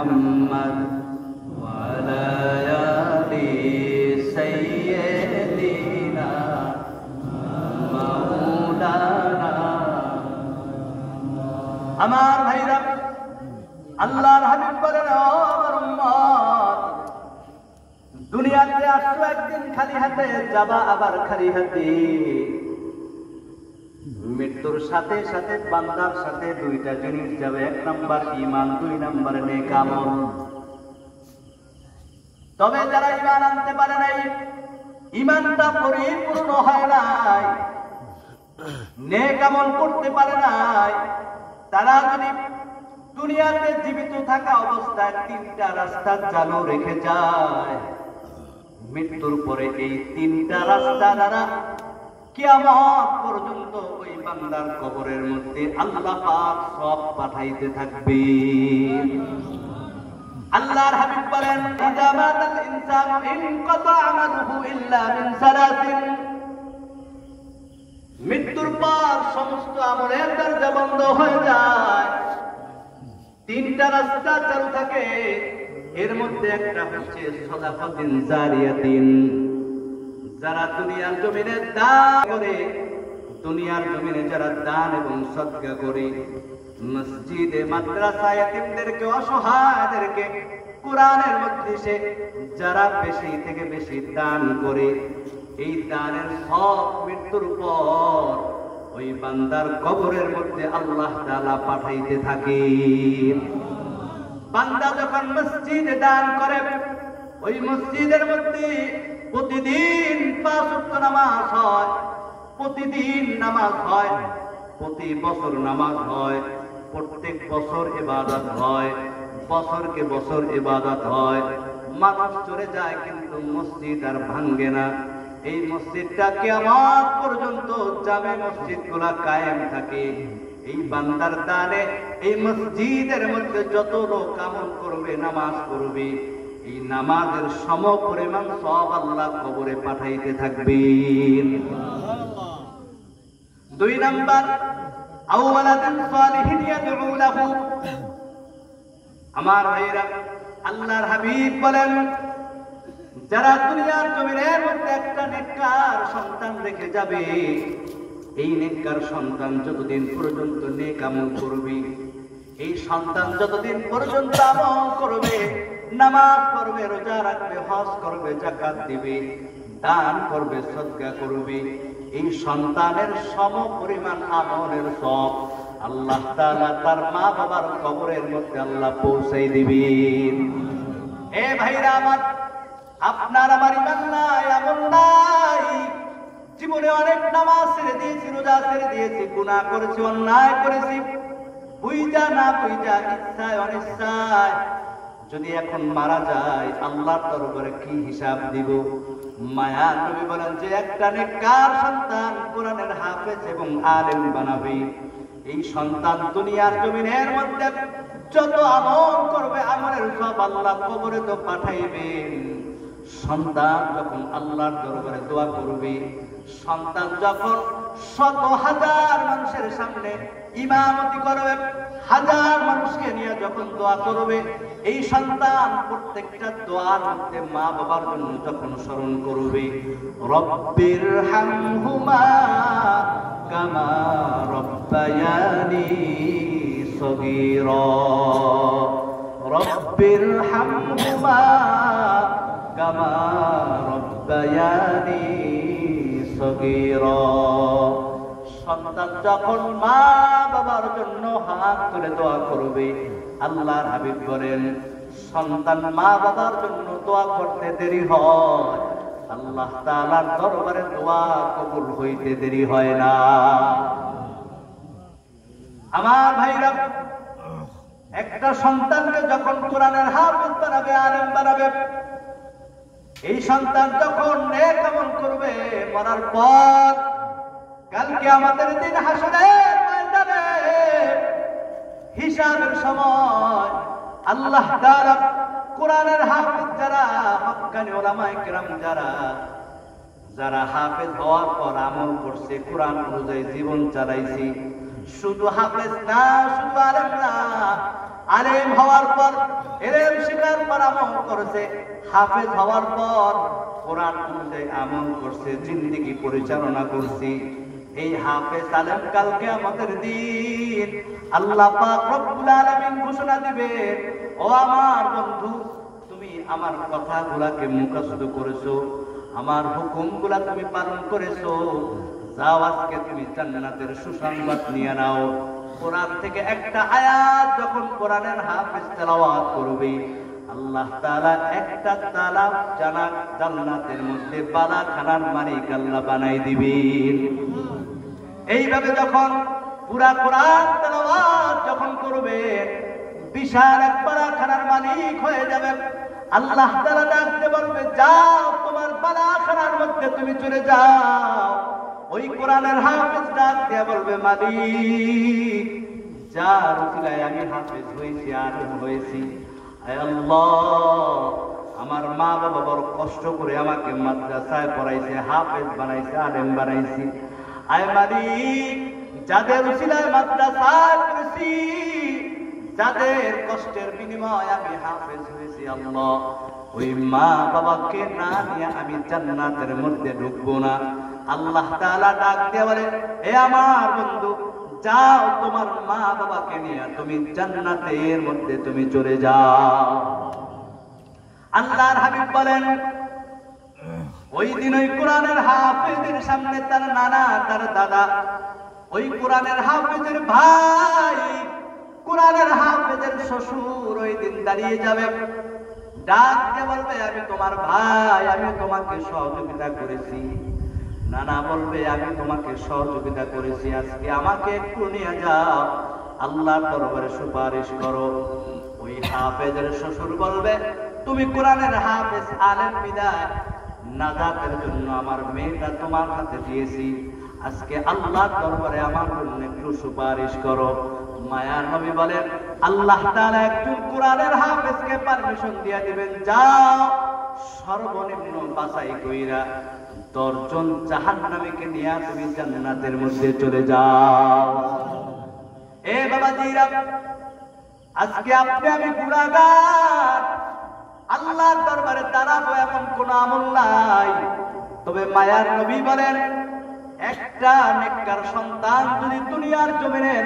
মুহাম্মদ ওয়া আলা আলি সাইয়্যিদিনা মাওলানা। আমার ভাইরা, আল্লাহর হাবিব বলেন, ও আমার উম্মত, দুনিয়াতে আসছো একদিন খালি হাতে, যাবা আবার খালি হাতে। মৃত্যুর সাথে সাথে বান্দার সাথে দুইটা জিনিস যাবে, 1 নাম্বার ঈমান, 2 নাম্বার নেক আমল। তবে যারা ঈমান আনতে পারে নাই, ঈমানটা পরিপূর্ণ হয় নাই, নেক আমল করতে পারে নাই, তারা যদি দুনিয়াতে জীবিত থাকা অবস্থায় 3টা রাস্তা চালু রেখে যায়, মৃত্যুর পরে এই 3টা রাস্তা দ্বারা কিয়ামত পর্যন্ত ওই বান্দার কবরের মধ্যে আল্লাহ পাক সব পাঠাইতে থাকবে। আল্লাহর হাবিব বলেন, ইযা মাতাল ইনসানু ইনকাতা আমালুহু ইল্লা মিন সালাসিন। মৃত্যুর পর সমস্ত আমলের দরজা বন্ধ হয়ে যায়, 3টা রাস্তা চালু থাকে। এর মধ্যে একটা হচ্ছে সাদাকাতিন জারিয়াতিন। যারা দুনিয়ার জমিনে দান করে, দুনিয়ার জমিনে যারা দান এবং সদকা করে, মসজিদে মাদ্রাসায় এতিমদেরকে, অসহায়দেরকে কোরআনের মজলিসে যারা বেশি থেকে বেশি দান করে, এই দানের সব মৃত্যুর পর ওই বান্দার কবরের মধ্যে আল্লাহ তাআলা পাঠাইতে থাকে। বান্দা যখন মসজিদে দান করে, ওই মসজিদের মধ্যে প্রতিদিন 5 ওয়াক্ত নামাজ হয়, প্রতিদিন নামাজ হয়, প্রতি বছর নামাজ হয়, প্রত্যেক বছর ইবাদত হয়, বছরকে বছর ইবাদত হয়। মানুষ চলে যায় কিন্তু মসজিদ আর ভাঙ্গে না। এই মসজিদটা কিয়ামত পর্যন্ত জামে মসজিদগুলা কায়েম থাকে। এই বান্দার দানে এই মসজিদের মধ্যে যত লোক আমল করবে, নামাজ পড়বে, এই নামাজের সমপরিমাণ সব আল্লাহ কবরে পাঠাইতে থাকবেন। 2 নাম্বার, আওয়ালাদান সালিহিন ইয়াদউ লাহু। আমার ভাইরা, আল্লাহর হাবিব বলেন, যারা দুনিয়ার জমিনের মধ্যে একটা নেককার সন্তান রেখে যাবে, এই নেককার সন্তান যতদিন পর্যন্ত নেক আমল করবে, এই সন্তান যতদিন পর্যন্ত আমল করবে, নামাজ পড়বে, রোজা রাখবে, হজ করবে, যাকাত দিবে, দান করবে, সদকা করবে, এই সন্তানের সমপরিমাণ আমলের সব আল্লাহ তাআলা তার মা বাবার কবরের মধ্যে আল্লাহ পৌঁছাই দিবেন। এ ভাইরা আমার, আপনার আমার ঈমান নাই, আমল নাই, জীবনে অনেক নামাজ ছেড়ে দিয়েছি, রোজা ছেড়ে দিয়েছি, গুনাহ করেছি, অন্যায় করেছি, বুঝা না বুঝা, ইচ্ছায় অনিচ্ছায়। যদি এখন মারা যায়, আল্লাহর দরবারে কি হিসাব দিব? মায়া নবী বলেন যে একটা নেককার সন্তান কোরআনের হাফেজ এবং আলেম বানাবে, এই সন্তান দুনিয়ার জমিনের মধ্যে যত আমল করবে, আমলের সব আল্লাহ কবরে তো পাঠাইবেন। সন্তান যখন আল্লাহর দরবারে দোয়া করবে, সন্তান যখন শত হাজার মানুষের সামনে ইমামতি করবে, 1000 মানুষকে নিয়ে যখন দোয়া করবে, এই সন্তান প্রত্যেকটা দোয়ার মধ্যে মা বাবার জন্য যখন স্মরণ করবে, রব্বির হামহুমা কামা রব্বায়ানি সগীরা, রব্বির হামহুমা কামা রব্বায়ানি সগীরা। সন্তান যখন মা বাবার জন্য হাত তুলে দোয়া করবে, আল্লাহর হাবিব বলেন, সন্তান মা বাবার জন্য দোয়া করতে দেরি হয়, আল্লাহ তাআলার দরবারে দোয়া কবুল হইতে দেরি হয় না। আমার ভাইরা, একটা সন্তানকে যখন কোরআনের হাফেজ বানাবে, আলেম বানাবে, এই সন্তান যখন নেক আমল করবে, মরার পর কাল কিয়ামতের দিন হাসরের ময়দানে হিসাবের সময় আল্লাহ তাআলা কোরআনের হাফেজ যারা, হক্কানি উলামায়ে কেরাম যারা হাফেজ হওয়ার পর আমল করছে, কোরআন অনুযায়ী জীবন চালাইছে, শুধু হাফেজ না, শুধু আলেম না, আলেম হওয়ার পর ইলম শিখার পর আমল করেছে, হাফেজ হওয়ার পর কোরআন অনুযায়ী আমল করছে, জিন্দেগি পরিচালনা করছি। এই হাফেজ আলেম কালকে আমাদের দিন আল্লাহ পাক রব্বুল আলামিন ঘোষণা দিবেন, ও আমার বন্ধু, তুমি আমার কথাগুলাকে মুখস্থ করেছো, আমার হুকুমগুলা তুমি পালন করেছো, যাও আজকে তুমি জান্নাতের সুসংবাদ নিয়ে নাও। কোরআন থেকে একটা আয়াত যখন কোরআনের হাফেজ তেলাওয়াত করবে, আল্লাহ তাআলা একটা তালা জান্নাতের মধ্যে বালাখানার মালিক আল্লাহ বানাই দিবেন। এইভাবে যখন পুরা কোরআন তেলাওয়াত যখন করবে, বিশাল এক বালাখানার মালিক হয়ে যাবেন। আল্লাহ তাআলা ডাকতে বলবে, যাও তোমার বালাখানার মধ্যে তুমি চলে যাও। ওই কোরআনের হাফেজ ডাক দিয়ে বলবে, মালিক, যার উসিলায় আমি হাফেজ হয়েছি, আলেম হয়েছি, আয় আল্লাহ, আমার মা বাবা বড় কষ্ট করে আমাকে মাদ্রাসায় পড়াইছে, হাফেজ বানাইছে, আলেম বানাইছি। আয় মালিক, যাদের উসিলায় মাদ্রাসায় পড়েছি, যাদের কষ্টের বিনিময়ে আমি হাফেজ হয়েছি, আল্লাহ, ওই মা বাবাকে না নিয়ে আমি জান্নাতের মধ্যে ঢুকবো না। আল্লাহ তাআলা ডাক দিয়ে বলে, হে আমার বন্ধু, যাও তোমার মা বাবাকে নিয়ে তুমি জান্নাতের মধ্যে তুমি চলে যাও। আল্লাহর হাবিব বলেন, ওই দিন ওই কোরআনের হাফেজের সামনে তার নানা, তার দাদা, ওই কোরআনের হাফেজের ভাই, কোরআনের হাফেজের শ্বশুর ওই দিন দাঁড়িয়ে যাবে, ডাক দিয়ে বলবে, আমি তোমার ভাই, আমি তোমাকে সহযোগিতা করেছি। নানা বলবে, আমি তোমাকে সহযোগিতা করেছি, আজকে আমাকে একটু নিয়ে যাও, আল্লাহর দরবারে সুপারিশ করো। ওই হাফেজের শ্বশুর বলবে, তুমি কোরআনের হাফেজ আলেম বিদায় নাজাতের জন্য আমার মেয়েটা তোমার হাতে দিয়েছি, আজকে আল্লাহর দরবারে আমার জন্য একটু সুপারিশ করো। মায়ার নবী বলেন, আল্লাহ তাআলা একজন কোরআনের হাফেজকে পারমিশন দিয়ে দিবেন, যাও সর্বনিম্ন বাছাই কইরা 10 জন জাহান্নামীকে নিয়ে তুমি জান্নাতের মধ্যে চলে যাও। এ বাবাজিরা, আজকে আপনি আমি গুনাহগার, আল্লাহর দরবারে দাঁড়াবো এমন কোন আমল নাই। তবে মায়ার নবী বলেন, একটা নেককার সন্তান যদি দুনিয়ার জমিনের